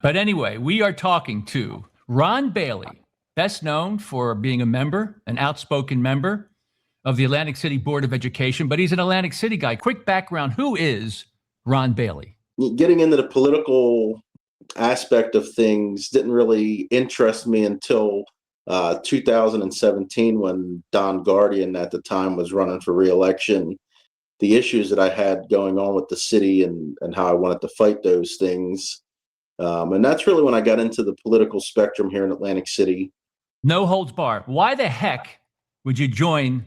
But anyway, we are talking to Ron Bailey, best known for being a member, an outspoken member of the Atlantic City Board of Education, but he's an Atlantic City guy. Quick background, who is Ron Bailey? Getting into the political aspect of things didn't really interest me until 2017 when Don Guardian at the time was running for re-election. The issues that I had going on with the city and how I wanted to fight those things. And that's really when I got into the political spectrum here in Atlantic City. No holds barred. Why the heck would you join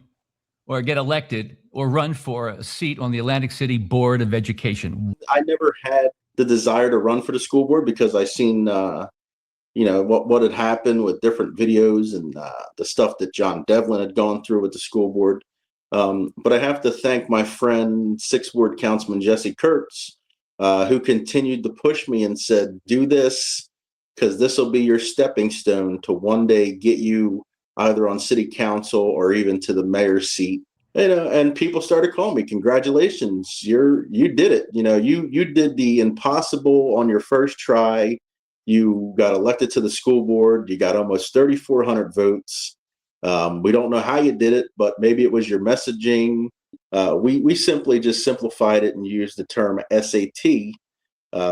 or get elected or run for a seat on the Atlantic City Board of Education? I never had the desire to run for the school board because I seen, what had happened with different videos and the stuff that John Devlin had gone through with the school board. But I have to thank my friend, 6th Ward Councilman Jesse Kurtz, who continued to push me and said, do this because this will be your stepping stone to one day get you either on city council or even to the mayor's seat. And people started calling me, congratulations, you did it. You did the impossible on your first try. You got elected to the school board. You got almost 3,400 votes. We don't know how you did it, but maybe it was your messaging. We simply just simplified it and used the term SAT,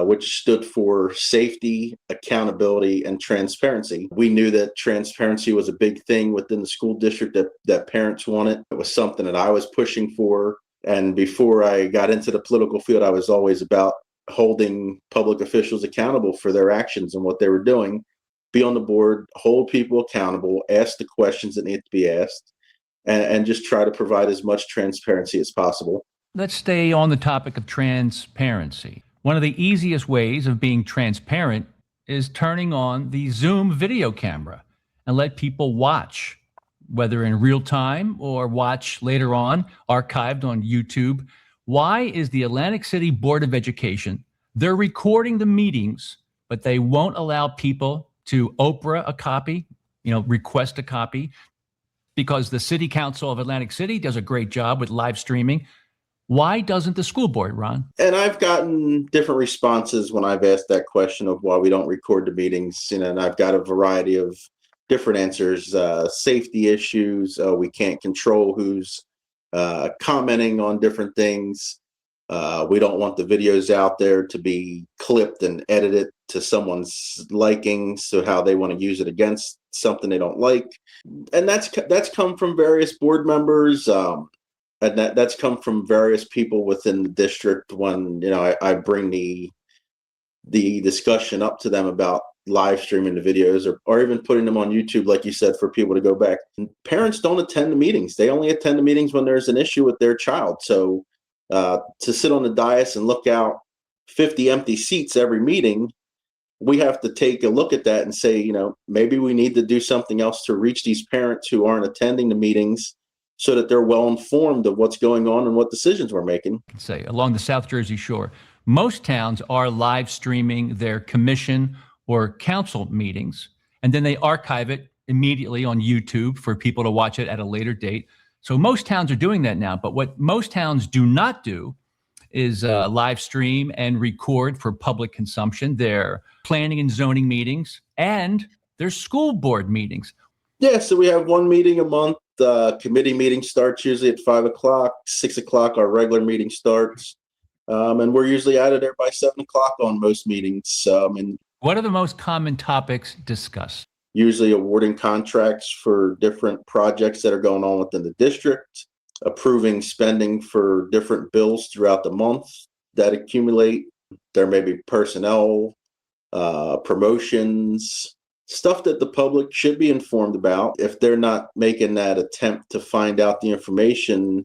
which stood for safety, accountability, and transparency. We knew that transparency was a big thing within the school district that parents wanted. It was something that I was pushing for. And before I got into the political field, I was always about holding public officials accountable for their actions and what they were doing. Be on the board, hold people accountable, ask the questions that need to be asked, and just try to provide as much transparency as possible. Let's stay on the topic of transparency. One of the easiest ways of being transparent is turning on the Zoom video camera and let people watch, whether in real time or watch later on, archived on YouTube. Why is the Atlantic City Board of Education, they're recording the meetings, but they won't allow people to Oprah a copy, request a copy, because the City Council of Atlantic City does a great job with live streaming. Why doesn't the school board, Ron? And I've gotten different responses when I've asked that question of why we don't record the meetings, and I've got a variety of different answers. Safety issues, we can't control who's commenting on different things. We don't want the videos out there to be clipped and edited to someone's liking, so how they want to use it against something they don't like. And that's come from various board members. And that's come from various people within the district when, I bring the discussion up to them about live streaming the videos or even putting them on YouTube, like you said, for people to go back. And parents don't attend the meetings. They only attend the meetings when there's an issue with their child. So to sit on the dais and look out 50 empty seats every meeting, we have to take a look at that and say, maybe we need to do something else to reach these parents who aren't attending the meetings so that they're well informed of what's going on and what decisions we're making. Say, along the South Jersey shore, most towns are live streaming their commission or council meetings, and then they archive it immediately on YouTube for people to watch it at a later date. So most towns are doing that now, but what most towns do not do is live stream and record for public consumption their planning and zoning meetings and their school board meetings. Yeah, so we have one meeting a month. Committee meeting starts usually at 5 o'clock, 6 o'clock, our regular meeting starts. And we're usually out of there by 7 o'clock on most meetings. And what are the most common topics discussed? Usually awarding contracts for different projects that are going on within the district, approving spending for different bills throughout the month that accumulate. There may be personnel, promotions, stuff that the public should be informed about. If they're not making that attempt to find out the information,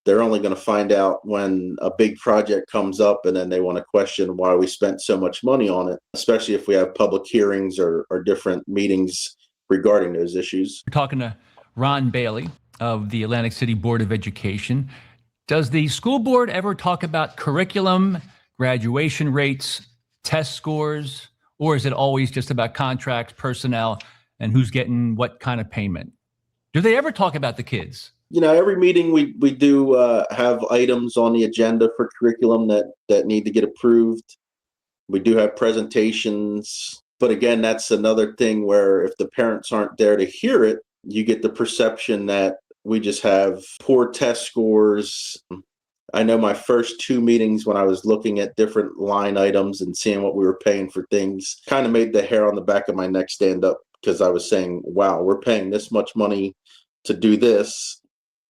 they're only going to find out when a big project comes up and then they want to question why we spent so much money on it, especially if we have public hearings or different meetings regarding those issues. We're talking to Ron Bailey of the Atlantic City Board of Education. Does the school board ever talk about curriculum, graduation rates, test scores, or is it always just about contracts, personnel, and who's getting what kind of payment? Do they ever talk about the kids? Every meeting we do have items on the agenda for curriculum that need to get approved. We do have presentations, but again, that's another thing where if the parents aren't there to hear it, you get the perception that we just have poor test scores. I know my first 2 meetings when I was looking at different line items and seeing what we were paying for things kind of made the hair on the back of my neck stand up, because I was saying, wow, we're paying this much money to do this.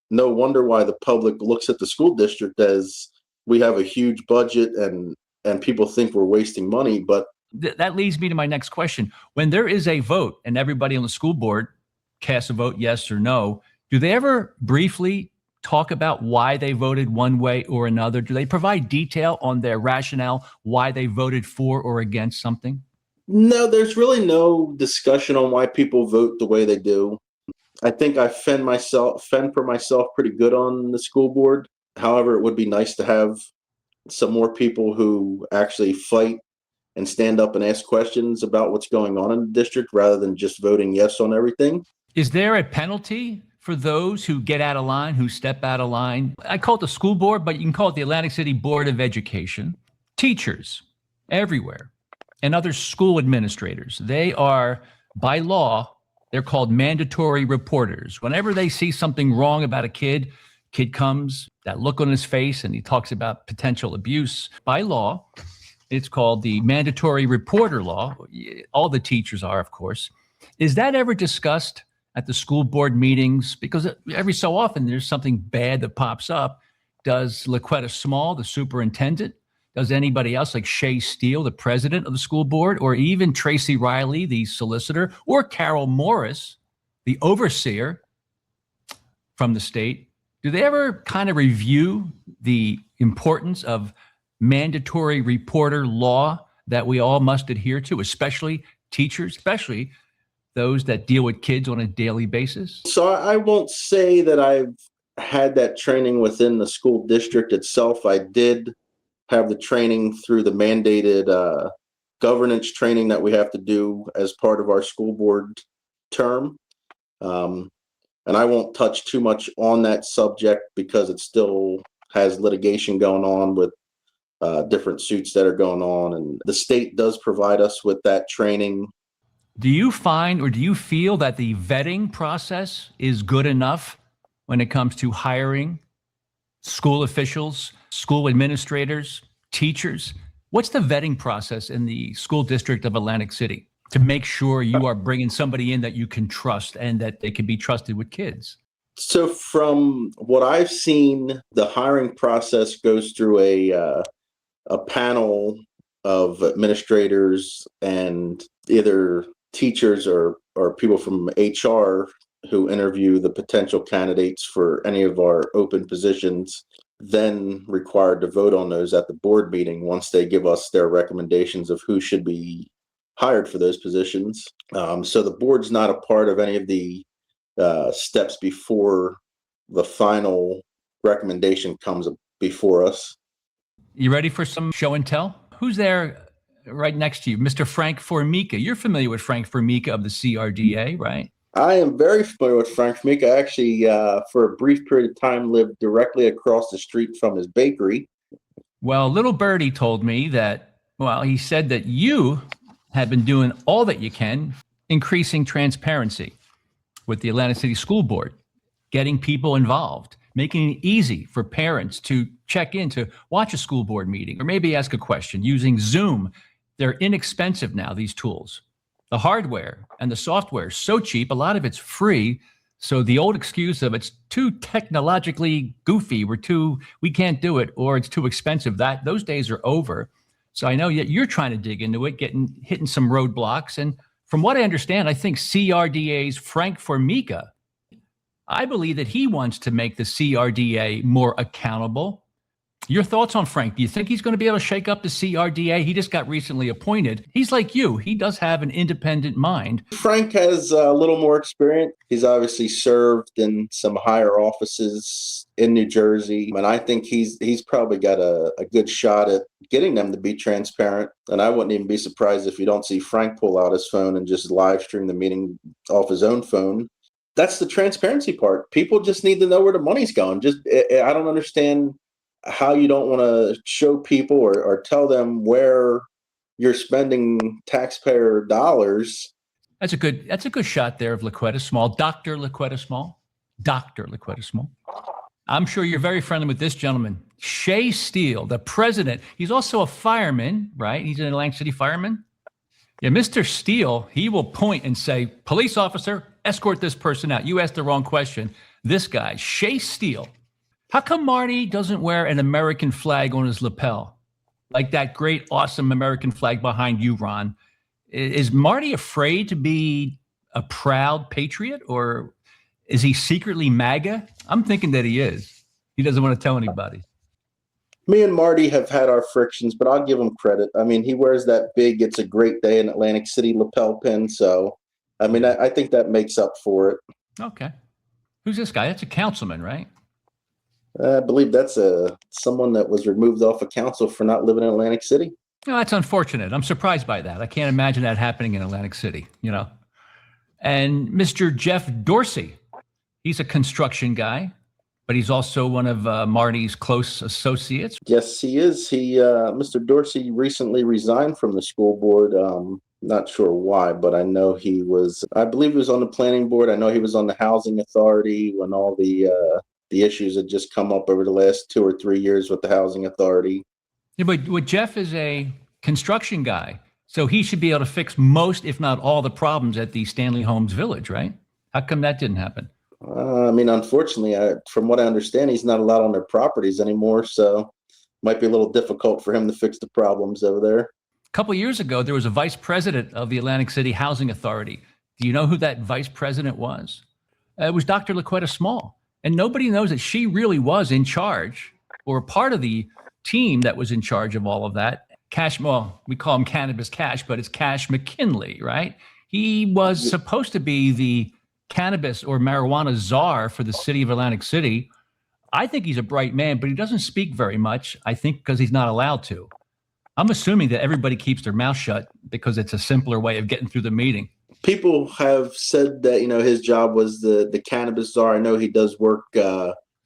No wonder why the public looks at the school district as we have a huge budget and people think we're wasting money. But That leads me to my next question. When there is a vote and everybody on the school board casts a vote yes or no, do they ever briefly talk about why they voted one way or another? Do they provide detail on their rationale why they voted for or against something? no, there's really no discussion on why people vote the way they do. I think I fend for myself pretty good on the school board. However, it would be nice to have some more people who actually fight and stand up and ask questions about what's going on in the district rather than just voting yes on everything. Is there a penalty for those who get out of line, who step out of line? I call it the school board, but you can call it the Atlantic City Board of Education. Teachers everywhere and other school administrators, they are, by law, they're called mandatory reporters. Whenever they see something wrong about a kid comes, that look on his face, and he talks about potential abuse. By law, it's called the mandatory reporter law. All the teachers are, of course. Is that ever discussed at the school board meetings? Because every so often there's something bad that pops up. Does LaQuetta Small, the superintendent, does anybody else like Shay Steele, the president of the school board, or even Tracy Riley, the solicitor, or Carol Morris, the overseer from the state, do they ever kind of review the importance of mandatory reporter law that we all must adhere to, especially teachers, especially those that deal with kids on a daily basis? So I won't say that I've had that training within the school district itself. I did have the training through the mandated governance training that we have to do as part of our school board term. And I won't touch too much on that subject because it still has litigation going on with different suits that are going on. And the state does provide us with that training. Do you find or do you feel that the vetting process is good enough when it comes to hiring school officials, school administrators, teachers? What's the vetting process in the school district of Atlantic City to make sure you are bringing somebody in that you can trust and that they can be trusted with kids? So from what I've seen, the hiring process goes through a panel of administrators and either teachers or people from HR who interview the potential candidates for any of our open positions, then required to vote on those at the board meeting once they give us their recommendations of who should be hired for those positions. So the board's not a part of any of the steps before the final recommendation comes before us. You ready for some show and tell? Who's there right next to you? Mr. Frank Formica. You're familiar with Frank Formica of the CRDA, right? I am very familiar with Frank Formica. I actually, for a brief period of time, lived directly across the street from his bakery. Well, little birdie told me that, well, he said that you have been doing all that you can, increasing transparency with the Atlantic City School Board, getting people involved, making it easy for parents to check in to watch a school board meeting or maybe ask a question using Zoom. They're inexpensive now, these tools. The hardware and the software is so cheap, a lot of it's free. So the old excuse of it's too technologically goofy, we can't do it, or it's too expensive, those days are over. So I know you're trying to dig into it, hitting some roadblocks. And from what I understand, I think CRDA's Frank Formica, I believe that he wants to make the CRDA more accountable. Your thoughts on Frank? Do you think he's going to be able to shake up the CRDA? He just got recently appointed. He's like you. He does have an independent mind. Frank has a little more experience. He's obviously served in some higher offices in New Jersey. And I think he's probably got a good shot at getting them to be transparent. And I wouldn't even be surprised if you don't see Frank pull out his phone and just live stream the meeting off his own phone. That's the transparency part. People just need to know where the money's going. I don't understand how you don't want to show people or tell them where you're spending taxpayer dollars. That's a good shot there of Laquetta Small, Dr. Laquetta Small. Dr. Laquetta Small. I'm sure you're very friendly with this gentleman, Shay Steele, the president. He's also a fireman, right? He's an Atlantic City fireman. Yeah, Mr. Steele, he will point and say, police officer, escort this person out. You asked the wrong question. This guy, Shay Steele. How come Marty doesn't wear an American flag on his lapel? Like that great, awesome American flag behind you, Ron. Is Marty afraid to be a proud patriot, or is he secretly MAGA? I'm thinking that he is. He doesn't want to tell anybody. Me and Marty have had our frictions, but I'll give him credit. I mean, he wears that big "It's a Great Day in Atlantic City" lapel pin. So, I mean, I think that makes up for it. Okay. Who's this guy? That's a councilman, right? I believe that's someone that was removed off of council for not living in Atlantic City. No, that's unfortunate. I'm surprised by that. I can't imagine that happening in Atlantic City, you know. And Mr. Jeff Dorsey, he's a construction guy, but he's also one of Marty's close associates. Yes, he is. Mr. Dorsey recently resigned from the school board. Not sure why, but I know I believe he was on the planning board. I know he was on the housing authority when all the issues had just come up over the last 2 or 3 years with the housing authority. Yeah, but Jeff is a construction guy, so he should be able to fix most, if not all, the problems at the Stanley Homes Village, right? How come that didn't happen? I mean, unfortunately, from what I understand, he's not allowed on their properties anymore, so it might be a little difficult for him to fix the problems over there. A couple of years ago, there was a vice president of the Atlantic City Housing Authority. Do you know who that vice president was? It was Dr. Laquetta Small. And nobody knows that she really was in charge, or part of the team that was in charge of all of that. We call him Cannabis Cash, but it's Cash McKinley, right? He was supposed to be the cannabis or marijuana czar for the city of Atlantic City. I think he's a bright man, but he doesn't speak very much, I think because he's not allowed to. I'm assuming that everybody keeps their mouth shut because it's a simpler way of getting through the meeting. People have said that, his job was the cannabis czar. I know he does work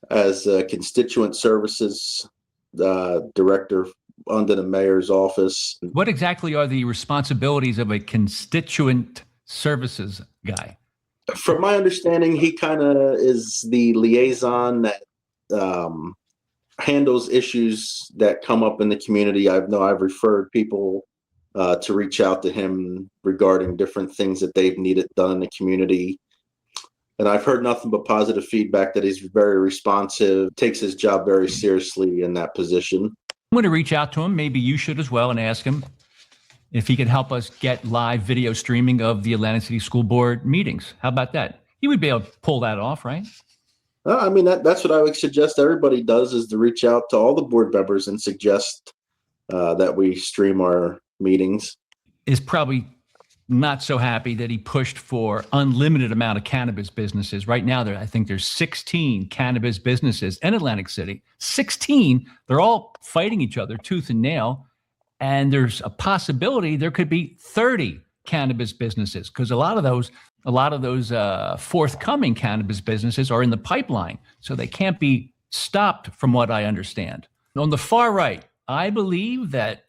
as a constituent services director under the mayor's office. What exactly are the responsibilities of a constituent services guy? From my understanding, he kind of is the liaison that handles issues that come up in the community. I've referred people to reach out to him regarding different things that they've needed done in the community. And I've heard nothing but positive feedback that he's very responsive, takes his job very seriously in that position. I'm going to reach out to him. Maybe you should as well, and ask him if he could help us get live video streaming of the Atlantic City School Board meetings. How about that? He would be able to pull that off, right? I mean, that's what I would suggest everybody does, is to reach out to all the board members and suggest that we stream our meetings. Is probably not so happy that he pushed for unlimited amount of cannabis businesses. Right now, I think there's 16 cannabis businesses in Atlantic City. 16. They're all fighting each other tooth and nail. And there's a possibility there could be 30 cannabis businesses, because a lot of those forthcoming cannabis businesses are in the pipeline. So they can't be stopped, from what I understand. On the far right, I believe that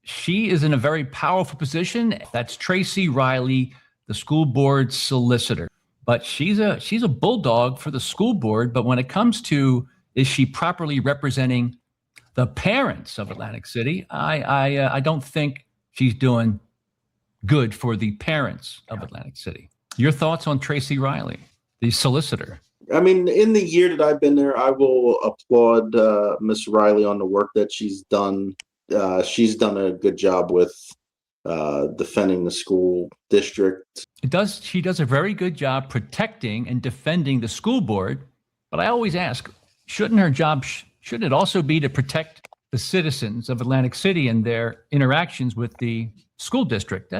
she is in a very powerful position. That's Tracy Riley, the school board solicitor. But she's a bulldog for the school board. But when it comes to, is she properly representing the parents of Atlantic City, I don't think she's doing good for the parents of Atlantic City. Your thoughts on Tracy Riley, the solicitor? I mean, in the year that I've been there, I will applaud Miss Riley on the work that she's done. She's done a good job with defending the school district. She does a very good job protecting and defending the school board. But I always ask, shouldn't her job, shouldn't it also be to protect the citizens of Atlantic City and their interactions with the school district?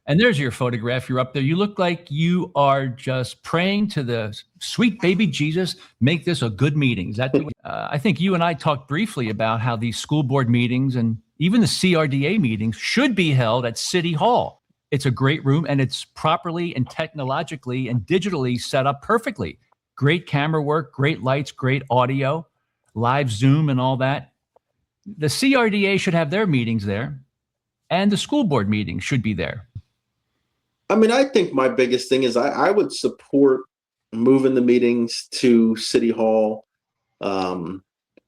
And there's your photograph. You're up there. You look like you are just praying to the sweet baby Jesus, make this a good meeting. Is that I think you and I talked briefly about how these school board meetings and even the CRDA meetings should be held at City Hall. It's a great room, and it's properly and technologically and digitally set up perfectly. Great camera work, great lights, great audio, live Zoom and all that. The CRDA should have their meetings there. and the school board meetings should be there. I mean, I think my biggest thing is I would support moving the meetings to City Hall.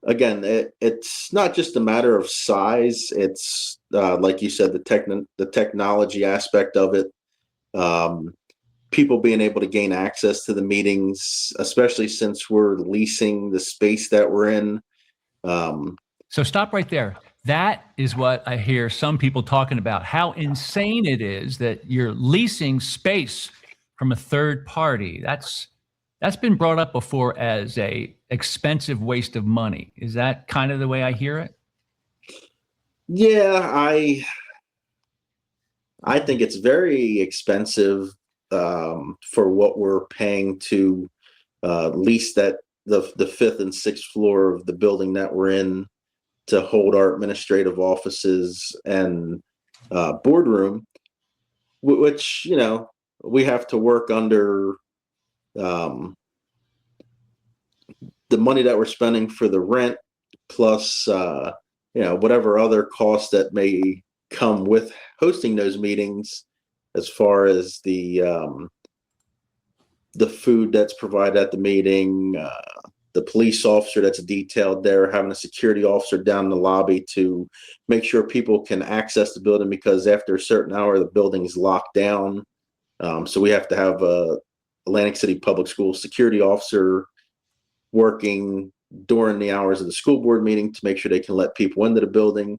Again, it's not just a matter of size. It's like you said, the technology aspect of it. People being able to gain access to the meetings, especially since we're leasing the space that we're in. So stop right there. That is what I hear some people talking about, how insane it is that you're leasing space from a third party. That's been brought up before as a expensive waste of money. Is that kind of the way I hear it? Yeah, I think it's very expensive for what we're paying to lease that the fifth and sixth floor of the building that we're in to hold our administrative offices and boardroom, which, you know, we have to work under the money that we're spending for the rent, plus you know, whatever other costs that may come with hosting those meetings, as far as the food that's provided at the meeting, the police officer that's detailed there, having a security officer down in the lobby to make sure people can access the building, because after a certain hour, the building's locked down. So we have to have a Atlantic City Public Schools security officer working during the hours of the school board meeting to make sure they can let people into the building.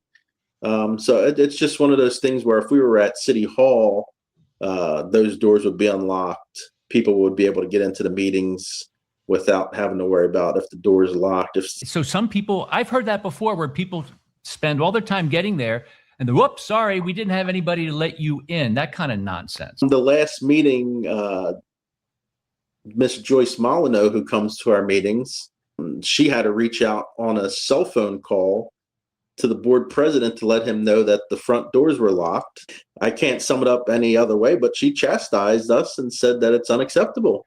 So it's just one of those things where if we were at City Hall, those doors would be unlocked. People would be able to get into the meetings without having to worry about if the door is locked. So some people, I've heard that before, where people spend all their time getting there and then, whoops, sorry, we didn't have anybody to let you in. That kind of nonsense. The last meeting, Miss Joyce Molyneux, who comes to our meetings, she had to reach out on a cell phone call to the board president to let him know that the front doors were locked. I can't sum it up any other way, but she chastised us and said that it's unacceptable,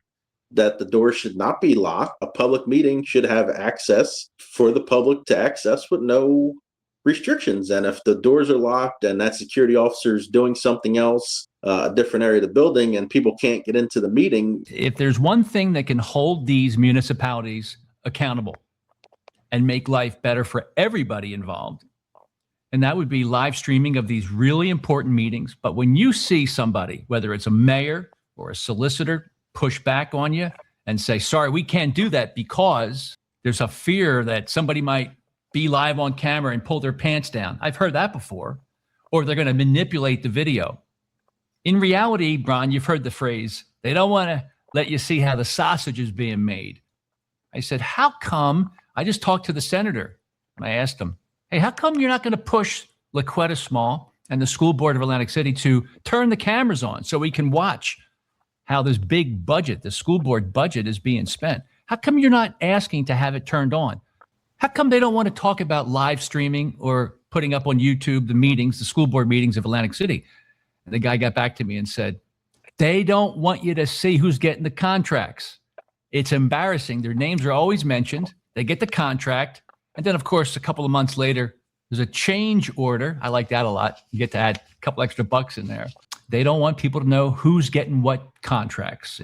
that the door should not be locked. A public meeting should have access for the public to access with no restrictions. And if the doors are locked and that security officer is doing something else, a different area of the building, and people can't get into the meeting. If there's one thing that can hold these municipalities accountable and make life better for everybody involved, and that would be live streaming of these really important meetings. But when you see somebody, whether it's a mayor or a solicitor, push back on you and say, sorry, we can't do that because there's a fear that somebody might be live on camera and pull their pants down. I've heard that before. Or they're going to manipulate the video. In reality, Brian, you've heard the phrase, they don't want to let you see how the sausage is being made. I said, how come? I just talked to the senator and I asked him, hey, how come you're not going to push LaQuetta Small and the school board of Atlantic City to turn the cameras on so we can watch how this big budget, the school board budget, is being spent? How come you're not asking to have it turned on? How come they don't want to talk about live streaming or putting up on YouTube the meetings, the school board meetings of Atlantic City? And the guy got back to me and said, they don't want you to see who's getting the contracts. It's embarrassing. Their names are always mentioned. They get the contract. And then, of course, a couple of months later, there's a change order. I like that a lot. You get to add a couple extra bucks in there. They don't want people to know who's getting what contracts.